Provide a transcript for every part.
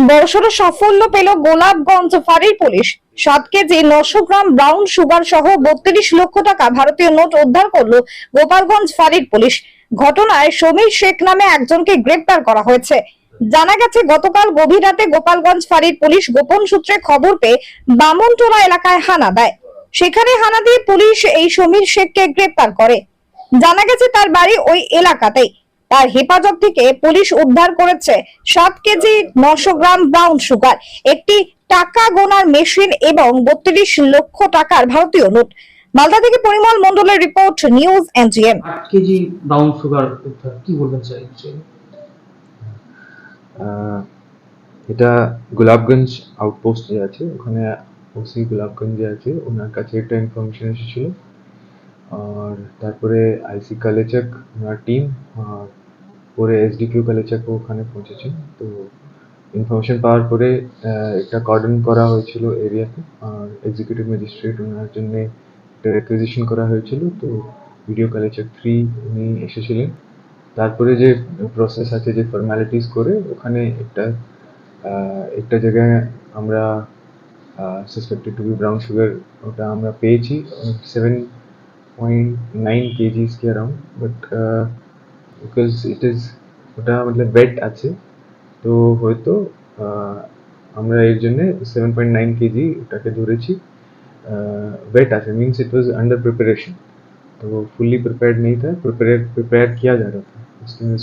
বড়সড় সাফল্য পেল গোলাপগঞ্জ ফাঁড়ির police. 7 KG 900 gram brown sugar সহ 32 লক্ষ টাকা ভারতীয় নোট উদ্ধার করলো গোপালগঞ্জ ফাঁড়ির পুলিশ। ঘটনায় সমীর শেখ নামে একজনকে গ্রেপ্তার করা হয়েছে। জানা গেছে, গতকাল গভীর রাতে গোপালগঞ্জ ফাঁড়ির পুলিশ গোপন সূত্রে খবর পেয়ে বামনটোলা এলাকায় হানা দেয়। সেখানে হানা দিয়ে পুলিশ এই সমীর শেখকে গ্রেপ্তার করে। জানা গেছে, তার বাড়ি ওই এলাকাতেই। তার হেফাজত থেকে পুলিশ উদ্ধার করেছে 7 কেজি 900 গ্রাম ব্রাউন সুগার, একটি টাকা গোনার মেশিন এবং 32 লক্ষ টাকার ভারতীয় নোট। মালদা থেকে পরিমল মণ্ডলের report, news NGM. 8 KG brown sugar উদ্ধার, কি বলবেন স্যার? এটা গোলাপগঞ্জ আউটপোস্টে আছে, ওখানে ওসি গোলাপগঞ্জে আছে, ওনার কাছে একটা ইনফরমেশন এসেছিল। আর তারপরে আইসি কালেচাক ওনার টিম আর পরে এসডিকিউ কালেচাকও ওখানে পৌঁছেছে। তো ইনফরমেশন পাওয়ার পরে একটা কর্ডন করা হয়েছিল এরিয়াতে, আর এক্সিকিউটিভ ম্যাজিস্ট্রেট ওনার জন্য একটা রেকুইজিশন করা হয়েছিল। তো ভিডিও কালেচাক 3 উনি এসেছিলেন। তারপরে যে প্রসেস আছে, যে ফর্মালিটিস করে ওখানে একটা জায়গায় আমরা suspected to be brown sugar ওটা আমরা পেয়েছি 7.9 kgs के around, but because it is ওটা मतलब वेट আছে, তো হয়তো আমরা এর জন্য 7.9 কেজি ওটাকে ধরেছি। वेट আছে means it was under preparation, तो वो फुल्ली प्रिपेयर्ड नहीं था, प्रिपेयर किया जा रहा था। उसमें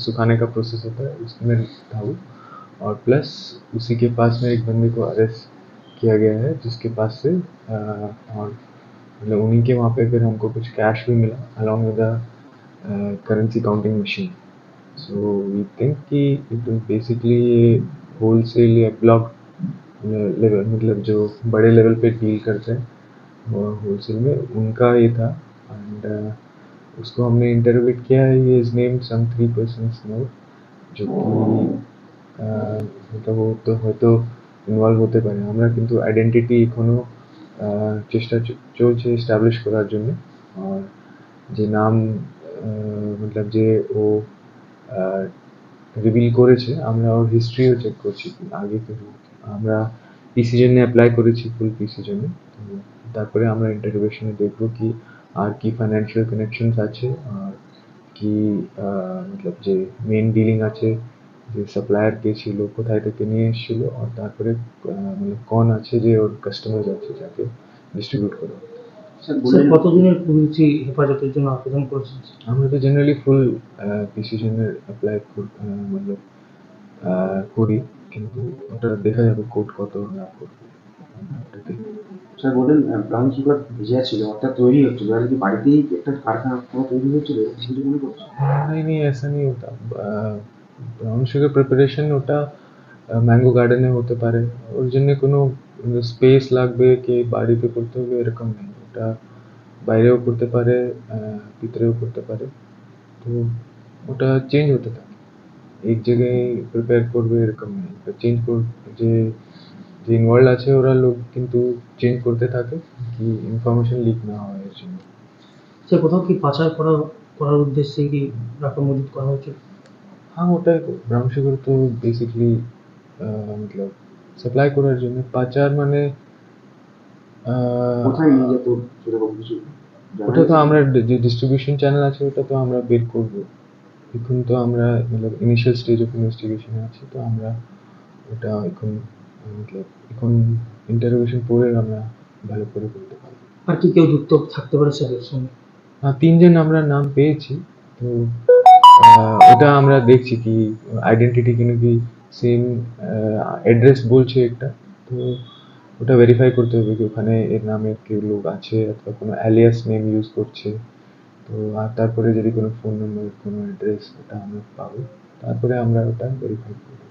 सुखाने का प्रोसेस होता है, उसमें था वो। और प्लस उसी के पास में एक बंदे को अरेस्ट किया गया है, जिसके पास से और मतलब उन्हीं के वहाँ पे फिर हमको कुछ कैश भी मिला along with currency counting machine. So we think कि इट इज बेसिकली होलसेल या ब्लॉक लेवल, मतलब जो बड़े लेवल पे डील करते हैं वो होलसेल में उनका ये था। एंड उसको हमने इंटरोगेट किया है। He is named some 3 persons more, जो कि मतलब वो तो হয়তো ইনভলভ হতে পারে। আমরা কিন্তু আইডেন্টিটি এখনো চেষ্টা চলছে এস্টাবলিশ করার জন্য। আর যে নাম मतलब যে ও রিভিল করেছে, আমরা ওর হিস্ট্রিও চেক করছি আগে থেকে। আমরা পিসি জন্য অ্যাপ্লাই করেছি, ফুল পিসি জন্য। তারপরে আমরা ইন্টারোগেশনে দেখবো কি আর কি ফাইন্যান্সিয়াল কানেকশনস আছে, আর কি मतलब যে মেইন ডিলিং আছে, যে সাপ্লায়ার কে ছিল, কোথায় থেকে নিয়ে এসেছিল, আর তারপরে মানে কোন আছে যে ওর কাস্টমার আছে যাকে ডিস্ট্রিবিউট করা। স্যার, কতদিনের পুলিশি হেফাজতের জন্য আবেদন করেছেন? আমরা তো জেনারেলি ফুল পিসি জন্য অ্যাপ্লাই मतलब করি, কিন্তু ওটা দেখা যাবে কোর্ট কত না করবে। স্যার বলেন, ব্রাউন সুগার ভিজা ছিল, অর্থাৎ তৈরি হচ্ছিল, আর কি বাড়িতেই একটা কারখানা পুরো তৈরি হচ্ছিল কিছু মনে করছে? नहीं नहीं, ऐसा नहीं होता। ব্রাউন সুগার প্রিপারেশন ওটা ম্যাঙ্গো গার্ডেনে হতে পারে, ওর জন্য কোনো স্পেস লাগবে কি বাড়িতে করতে হবে এরকম নেই। ওটা বাইরেও করতে পারে, ভিতরেও করতে পারে। তো ওটা চেঞ্জ হতে থাকে, এক জায়গায় প্রিপেয়ার করবে এরকম নেই। চেঞ্জ যে যে ইনভলভ আছে ওরা লোক কিন্তু চেঞ্জ করতে থাকে, কি ইনফরমেশন লিক না হয় এর জন্য। স্যার, কোথাও কি পাচার করার উদ্দেশ্যে কি রাখা মজুত করা হয়েছে? हाँ होता है। ब्राउन शुगर तो बेसिकली मतलब सप्लाई করার জন্য। পাচার মানে কোথায় নিয়ে যেত সেরকম কিছু ওটা তো আমরা যে ডিস্ট্রিবিউশন চ্যানেল আছে ওটা তো আমরা বের করব। এখন তো আমরা मतलब ইনিশিয়াল স্টেজ অফ ইনভেস্টিগেশনে আছি, তো আমরা ওটা এখন मतलब এখন ইন্টারোগেশন পরে আমরা ভালো করে বলতে পারবো। আর কি কেউ যুক্ত থাকতে পারে স্যার এর সঙ্গে? হ্যাঁ, 3 জন আমরা নাম পেয়েছি। তো ওটা আমরা দেখছি কি আইডেন্টিটি কিনা কি সেম অ্যাড্রেস বলছে একটা, তো ওটা ভেরিফাই করতে হবে কি ওখানে এর নামে কেউ লোক আছে অথবা কোনো অ্যালিয়াস নেম ইউজ করছে। তো আর তারপরে যদি কোনো ফোন নাম্বার, কোনো অ্যাড্রেস ওটা আমরা পাবো, তারপরে আমরা ওটা ভেরিফাই করবো।